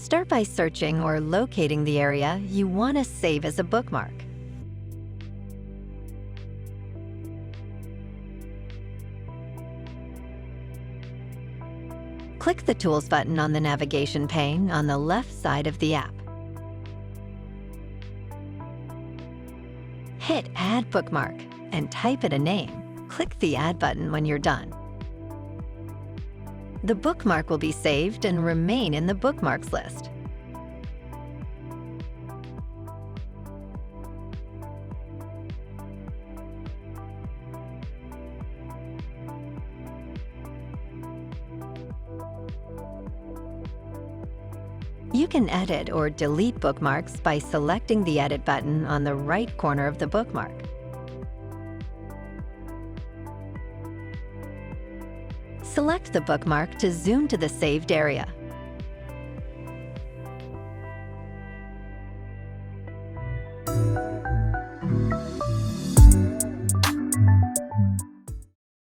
Start by searching or locating the area you want to save as a bookmark. Click the Tools button on the navigation pane on the left side of the app. Hit Add Bookmark and type in a name. Click the Add button when you're done. The bookmark will be saved and remain in the Bookmarks list. You can edit or delete bookmarks by selecting the Edit button on the right corner of the bookmark. Select the bookmark to zoom to the saved area.